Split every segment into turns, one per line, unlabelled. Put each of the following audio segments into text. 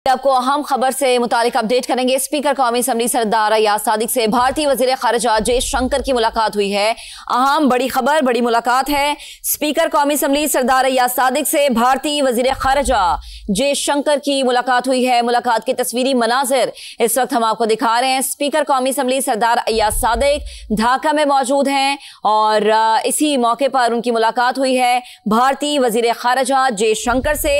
आपको अहम खबर से मुतालिक अपडेट करेंगे। स्पीकर कौमी असम्बली सरदार अय्याज सादिक से भारतीय वजीर खारजा जयशंकर की मुलाकात हुई है। अहम बड़ी खबर, बड़ी मुलाकात है। स्पीकर कौमी असम्बली सरदार अय्याज सादिक से भारतीय वजीर खारजा जयशंकर की मुलाकात हुई है। मुलाकात के तस्वीरी मनाजिर इस वक्त हम आपको दिखा रहे हैं। स्पीकर कौमी असम्बली सरदार अय्याज सादिक ढाका में मौजूद हैं और इसी मौके पर उनकी मुलाकात हुई है भारतीय वजीर खारजा जयशंकर से।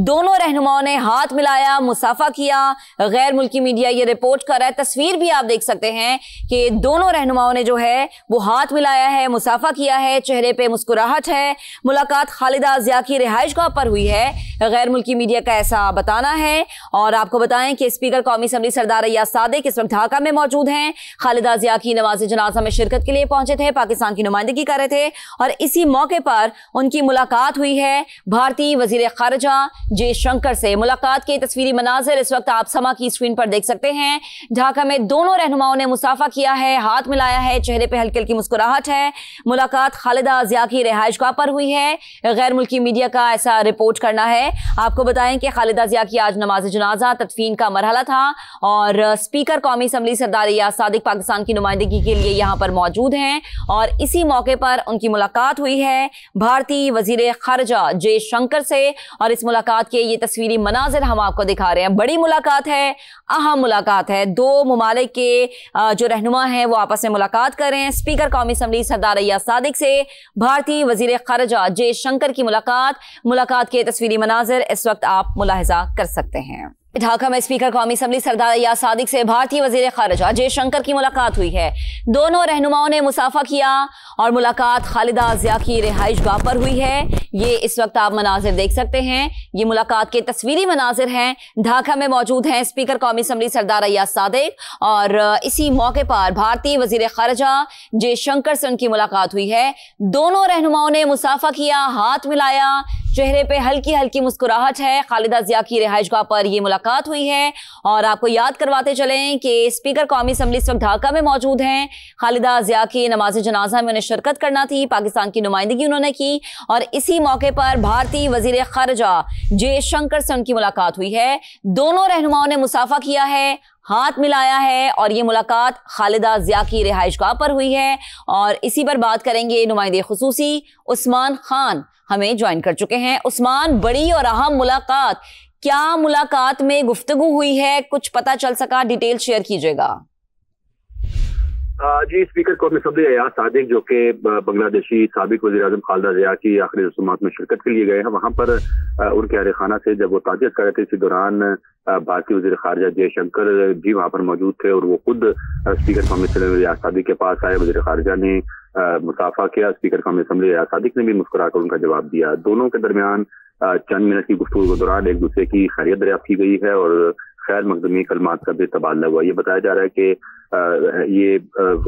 दोनों रहनुमाओं ने हाथ मिलाया, मुसाफा किया। गैर मुल्की मीडिया ये रिपोर्ट कर रहा है, तस्वीर भी आप देख सकते हैं कि दोनों रहनुमाओं ने जो है वो हाथ मिलाया है, मुसाफा किया है, चेहरे पे मुस्कुराहट है। मुलाकात खालिदा जिया की रिहाइशगाह पर हुई है, गैर मुल्की मीडिया का ऐसा बताना है। और आपको बताएं कि स्पीकर कौमी असम्बली सरदार अय्याज सादिक इस वक्त ढाका में मौजूद हैं। खालिदा जिया की नमाज जनाजा में शिरकत के लिए पहुंचे थे, पाकिस्तान की नुमाइंदगी कर रहे थे और इसी मौके पर उनकी मुलाकात हुई है भारतीय वजीर खारजा जयशंकर से। मुलाकात के तस्वीरी मनाजिर इस वक्त आप समा की स्क्रीन पर देख सकते हैं। ढाका में दोनों रहनुमाओं ने मुसाफा किया है, हाथ मिलाया है, चेहरे पे हल्की हल्की मुस्कुराहट है। मुलाकात खालिदा जिया की रिहाइशगाह पर हुई है, गैर मुल्की मीडिया का ऐसा रिपोर्ट करना है। आपको बताएं कि खालिदा जिया की आज नमाज जनाजा तदफीन का मरहला था और स्पीकर कौमी असम्बली सरदार अय्याज सादिक पाकिस्तान की नुमाइंदगी के लिए यहाँ पर मौजूद हैं और इसी मौके पर उनकी मुलाकात हुई है भारतीय वजीर खारजा जयशंकर से। और इस मुलाकात के ये तस्वीरी मनाजिर हम आपको दिखा रहे हैं। बड़ी मुलाकात है, अहम मुलाकात है। दो ममालिक के जो रहनुमा हैं वो आपस में मुलाकात कर रहे हैं। स्पीकर कौमी असम्बली सरदार अय्याज सादिक से भारतीय वजीर खारजा जयशंकर की मुलाकात के तस्वीरी मनाजिर इस वक्त आप मुलाहिजा कर सकते हैं। ढाका में स्पीकर कौमी असम्बली सरदार अय्याज सादिक से भारतीय वजीर खारजा जयशंकर की मुलाकात हुई है। दोनों रहनुमाओं ने मुसाफा किया और मुलाकात खालिदा जिया की रिहाइशगाह पर हुई है। ये इस वक्त आप मनाजिर देख सकते हैं, ये मुलाकात के तस्वीरी मनाजिर हैं। ढाका में मौजूद हैं स्पीकर कौमी असम्बली सरदार अय्याज सादिक और इसी मौके पर भारतीय वजीर खारजा जयशंकर से उनकी मुलाकात हुई है। दोनों रहनुमाओं ने मुसाफा किया, हाथ मिलाया, चेहरे पे हल्की हल्की मुस्कुराहट है। खालिदा जिया की रिहाइशगाह पर यह मुलाकात हुई है और आपको याद करवाते चलें कि स्पीकर कौमी असम्बली इस वक्त ढाका में मौजूद हैं। खालिदा जिया की नमाज जनाजा में उन्हें शिरकत करना थी, पाकिस्तान की नुमाइंदगी उन्होंने की और इसी मौके पर भारतीय वजीर खारजा जयशंकर से उनकी मुलाकात हुई है। दोनों रहनुमाओं ने मुसाफा किया है, हाथ मिलाया है और ये मुलाकात खालिदा जिया की रिहाइशगाह पर हुई है। और इसी पर बात करेंगे, नुमाइंदे खुसूसी उस्मान खान हमें ज्वाइन कर चुके हैं। उस्मान, बड़ी और अहम मुलाकात, क्या मुलाकात में गुफ्तगू हुई है, कुछ पता चल सका, डिटेल शेयर कीजिएगा।
जी, स्पीकर कौमी असम्बली अय्याज सादिक जो कि बांग्लादेशी साबिक वज़ीर आज़म खालिदा जिया की आखिरी रसूमात में शिरकत के लिए गए हैं, वहां पर उनके अहल खाना से जब वो ताज़ियत कर रहे थे, इसी दौरान भारतीय वज़ीर खारजा जयशंकर भी वहां पर मौजूद थे और वो खुद स्पीकर कौमी असम्बली अय्याज सादिक के पास आए। वज़ीर खारजा ने मुसाफा किया, स्पीकर कौमी असम्बली अय्याज सादिक ने भी मुस्कुराकर उनका जवाब दिया। दोनों के दरमियान चंद मिनट की गुफ्तगू के दौरान एक दूसरे की खैरियत दरियाफ्त की गई है और खैर मकदमी कलमात का भी तबादला हुआ। ये बताया जा रहा है कि ये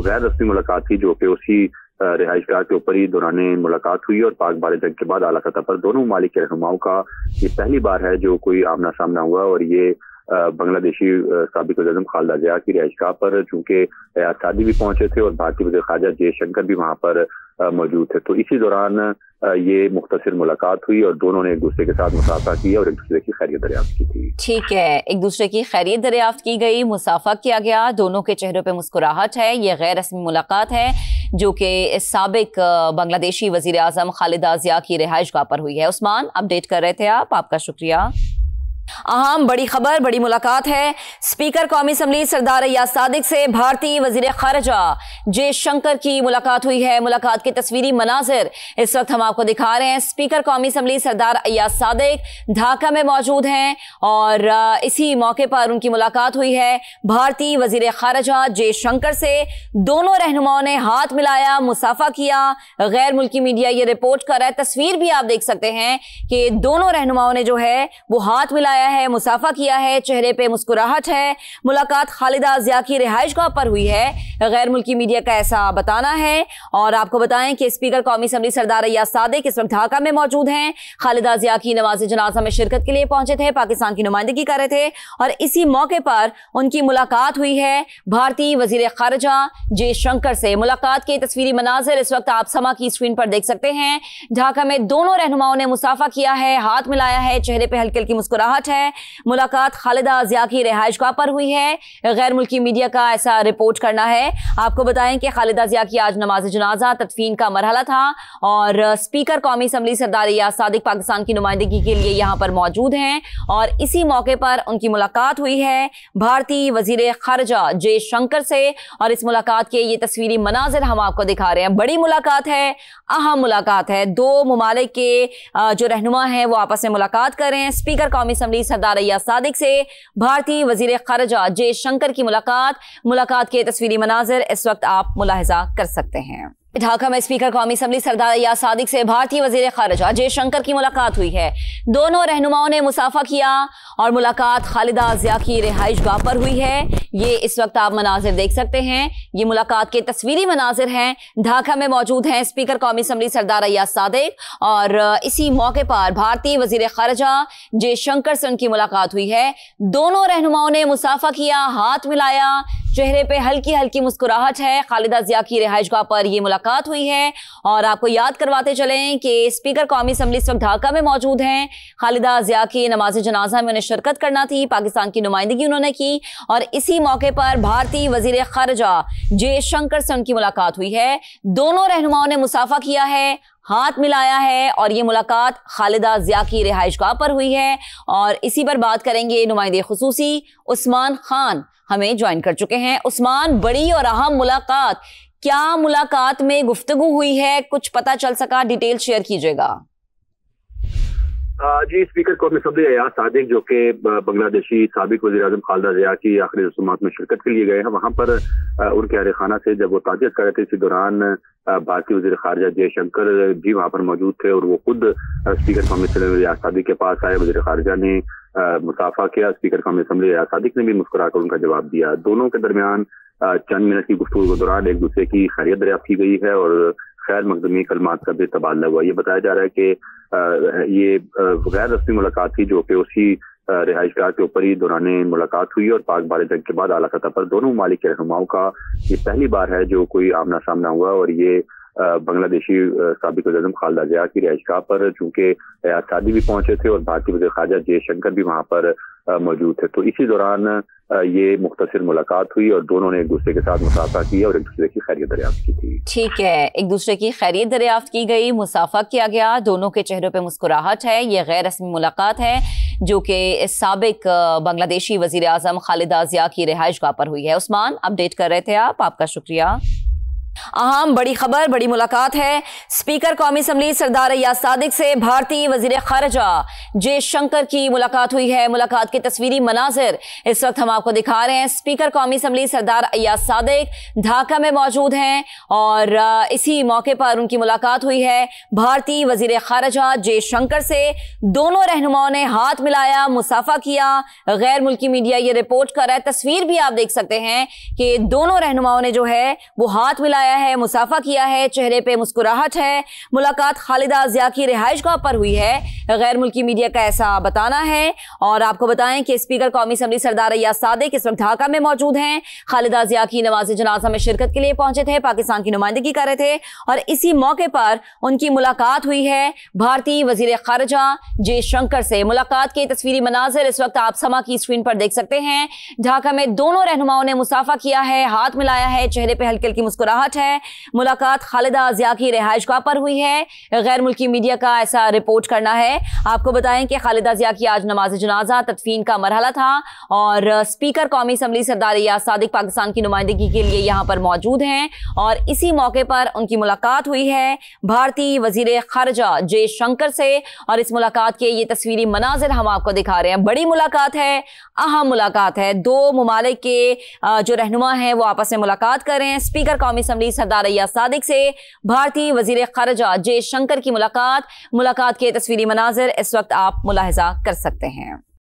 गैर रस्मी मुलाकात थी जो कि उसी रिहाइशगाह के ऊपर ही दौरान मुलाकात हुई और पाक बारे जंग के बाद आला सतह पर दोनों ममालिक के रहनुमाओं का ये पहली बार है जो कोई आमना सामना हुआ और ये बांग्लादेशी साबिक वज़ीर आज़म खालिदा जिया की रिहाइशगाह पर चूंकि अय्याज सादिक भी पहुंचे थे और भारतीय वज़ीर खारजा जयशंकर भी वहां पर मौजूद थे, तो इसी दौरान ये मुख्तसर मुलाकात हुई और दोनों ने एक दूसरे के साथ मुसाफा किया और एक दूसरे की खैरियत दरियाफ्त की थी।
ठीक है, एक दूसरे की खैरियत दरियाफ्त की गई, मुसाफा किया गया, दोनों के चेहरों पे मुस्कुराहट है। ये गैर रस्मी मुलाकात है जो कि साबिक बांग्लादेशी वजीर आज़म खालिदा जिया की रिहाइशगाह पर हुई है। उस्मान, अपडेट कर रहे थे आप, आपका शुक्रिया। अहम बड़ी खबर, बड़ी मुलाकात है। स्पीकर कौमी असम्बली सरदार अय्याज सादिक से भारतीय वजीर खारजा जयशंकर की मुलाकात हुई है। मुलाकात के तस्वीरी मनाजिर इस वक्त हम आपको दिखा रहे हैं। स्पीकर कौमी असम्बली सरदार अय्याज सादिक ढाका में मौजूद हैं और इसी मौके पर उनकी मुलाकात हुई है भारतीय वजीर खारजा जयशंकर से। दोनों रहनुमाओं ने हाथ मिलाया, मुसाफा किया। गैर मुल्की मीडिया ये रिपोर्ट कर रहा है, तस्वीर भी आप देख सकते हैं कि दोनों रहनुमाओं ने जो है वो हाथ मिलाया है, मुसाफा किया है, चेहरे पे मुस्कुराहट है। मुलाकात खालिदा जिया की रिहाइशगाह पर हुई है, गैर मुल्की मीडिया का ऐसा बताना है। और आपको बताएं कि स्पीकर कौमी असम्बली सरदार अय्याज सादिक इस वक्त ढाका में मौजूद हैं। खालिदा जिया की नमाज जनाजा में शिरकत के लिए पहुंचे थे, पाकिस्तान की नुमाइंदगी कर रहे थे और इसी मौके पर उनकी मुलाकात हुई है भारतीय वजीर खारजा जयशंकर से। मुलाकात के तस्वीरी मनाजिर इस वक्त आप समा की स्क्रीन पर देख सकते हैं। ढाका में दोनों रहनुमाओं ने मुसाफा किया है, हाथ मिलाया है, चेहरे पे हल्की हल्की मुस्कुराहट मुस्कुराहट है। मुलाकात खालिदा जिया की रिहाइशगाह पर हुई है। गैर मुल्की मीडिया का ऐसा रिपोर्ट करना है। आपको बताएं कि खालिदा जिया की आज नमाज जनाजा तदफीन का मरहला था और स्पीकर कौमी असम्बली सरदार रियाज सादिक पाकिस्तान की नुमाइंदगी के लिए यहाँ पर मौजूद हैं और इसी मौके पर उनकी मुलाकात हुई है भारतीय वजीर खारजा जयशंकर से। और इस मुलाकात के ये तस्वीरी मनाजिर हम आपको दिखा रहे हैं। बड़ी मुलाकात है, अहम मुलाकात है। दो मुमालिक के जो रहनुमा हैं वो आपस में मुलाकात कर रहे हैं। स्पीकर कौमी असम्बली सरदार रियाज सादिक से भारतीय वजीर खारजा जयशंकर की मुलाकात के तस्वीरी मनाजिर इस वक्त आप मुलाहिजा कर सकते हैं। ढाका में स्पीकर कौमी असम्बली सरदार रियाज सादिक से भारतीय वजीर खारजा जयशंकर की मुलाकात हुई है। दोनों रहनुमाओं ने मुसाफा किया और मुलाकात खालिदा जिया की रिहाइशगाह पर हुई है। ये इस वक्त आप मनाजिर देख सकते हैं। ये मुलाकात के तस्वीरी मनाजिर हैं। ढाका में मौजूद हैं स्पीकर कौमी असम्बली सरदार रियाज सादिक और इसी मौके पर भारतीय वजीर खारजा जयशंकर से उनकी मुलाकात हुई है। दोनों रहनुमाओं ने मुसाफा किया, हाथ मिलाया, चेहरे पे हल्की हल्की मुस्कुराहट है। खालिदा जिया की रिहाइशगाह पर यह मुलाकात हुई है और आपको याद करवाते चलें कि स्पीकर कौमी असम्बली इस वक्त ढाका में मौजूद हैं। खालिदा जिया की नमाज जनाजा में उन्हें शिरकत करना थी, पाकिस्तान की नुमाइंदगी उन्होंने की और इसी मौके पर भारतीय वजीर खारजा जयशंकर से उनकी मुलाकात हुई है। दोनों रहनुमाओं ने मुसाफा किया है, हाथ मिलाया है और ये मुलाकात खालिदा जिया की रिहाइशगाह पर हुई है। और इसी पर बात करेंगे नुमाइंदे खुसूसी उस्मान खान हमें ज्वाइन कर चुके हैं। उस्मान, बड़ी और अहम मुलाकात, क्या मुलाकात में गुफ्तगू हुई है, कुछ पता चल सका? डिटेल शेयर कीजिएगा।
जी, स्पीकर कौमी असम्बली रियाज सादिक जो कि बांग्लादेशी साबिक वज़ीर आज़म खालिदा जिया की आखिरी रसूमात में शिरकत के लिए गए हैं, वहां पर उनके अहल खाना से जब वो ताज़ियत कर रहे थे, इसी दौरान भारतीय वज़ीर खारजा जयशंकर भी वहां पर मौजूद थे और वो खुद स्पीकर कौमी असम्बली रियाज सादिक के पास आए। वज़ीर खारजा ने मुसाफा किया, स्पीकर कौमी असम्बली रियाज सादिक ने भी मुस्कुराकर उनका जवाब दिया। दोनों के दरमियान चंद मिनट की गुफ्तगू के दौरान एक दूसरे की खैरियत दरियाफ्त की गई है और खैर मकदमी कलमात का भी तबादला हुआ। ये बताया जा रहा है कि ये गैर रस्मी मुलाकात थी जो कि उसी रिहाइशगाह के ऊपर ही दौरान मुलाकात हुई और पाक बारे जंग के बाद आला सतह पर दोनों ममालिक के रहनुमाओं का ये पहली बार है जो कोई आमना सामना हुआ और ये बांग्लादेशी साबिक वज़ीर आज़म खालिदा जिया की रिहाइशगाह पर चूंकि सादी भी पहुंचे थे और भारतीय वज़ीर खारजा जयशंकर भी वहां पर मौजूद थे, तो इसी दौरान ये मुख्तसर मुलाकात हुई और दोनों ने एक दूसरे के साथ मुसाफा किया और एक दूसरे की खैरियत दरियाफ्त की थी।
ठीक है, एक दूसरे की खैरियत दरियाफ्त की गई, मुसाफा किया गया, दोनों के चेहरों पे मुस्कुराहट है। ये गैर रस्मी मुलाकात है जो कि साबिक बांग्लादेशी वज़ीर आज़म खालिदा जिया की रिहाइशगाह पर हुई है। उस्मान, अपडेट कर रहे थे आप, आपका शुक्रिया। अहम बड़ी खबर, बड़ी मुलाकात है। स्पीकर कौमी असम्बली सरदार रियाज सादिक से भारतीय वजीर खारजा जयशंकर की मुलाकात हुई है। मुलाकात के तस्वीरी मनाजिर इस वक्त हम आपको दिखा रहे हैं। स्पीकर कौमी असम्बली सरदार रियाज सादिक ढाका में मौजूद हैं और इसी मौके पर उनकी मुलाकात हुई है भारतीय वजीर खारजा जयशंकर से। दोनों रहनुमाओं ने हाथ मिलाया, मुसाफा किया। गैर मुल्की मीडिया ये रिपोर्ट कर रहा है, तस्वीर भी आप देख सकते हैं कि दोनों रहनुमाओं ने जो है वो हाथ मिलाया है, मुसाफा किया है, चेहरे पे मुस्कुराहट है। मुलाकात खालिदा जिया की रिहाइशगाह पर हुई है, गैर मुल्की मीडिया का ऐसा बताना है। और आपको बताएं कि स्पीकर कौमी असम्बली सरदार रियाज सादिक इस वक्त ढाका में मौजूद हैं। खालिदा जिया की नमाज जनाजा में शिरकत के लिए पहुंचे थे, पाकिस्तान की नुमाइंदगी कर रहे थे और इसी मौके पर उनकी मुलाकात हुई है भारतीय वजीर खारजा जयशंकर से। मुलाकात के तस्वीरी मनाजिर इस वक्त आप समा की स्क्रीन पर देख सकते हैं। ढाका में दोनों रहनुमाओं ने मुसाफा किया है, हाथ मिलाया है, चेहरे पे हल्की हल्की मुस्कुराहट है। मुलाकात खालिदा जिया की रिहाइशगाह पर हुई है, गैर मुल्की मीडिया का ऐसा रिपोर्ट करना है। आपको बताएं कि खालिदा जिया की आज नमाज जनाजा तदफीन का मरहला था और स्पीकर कौमी असम्बली सरदार रियाज सादिक पाकिस्तान की नुमाइंदगी के लिए यहाँ पर मौजूद हैं और इसी मौके पर उनकी मुलाकात हुई है भारतीय वजीर खारजा जयशंकर से। और इस मुलाकात के ये तस्वीरी मनाजिर हम आपको दिखा रहे हैं। बड़ी मुलाकात है, अहम मुलाकात है। दो ममालिक के जो रहनुमा हैं वो आपस में मुलाकात कर रहे हैं। स्पीकर कौमी असम्बली सरदार रियाज सादिक से भारतीय वजीर खारजा जयशंकर की मुलाकात के तस्वीरी मनाजिर इस वक्त आप मुलाहिजा कर सकते हैं।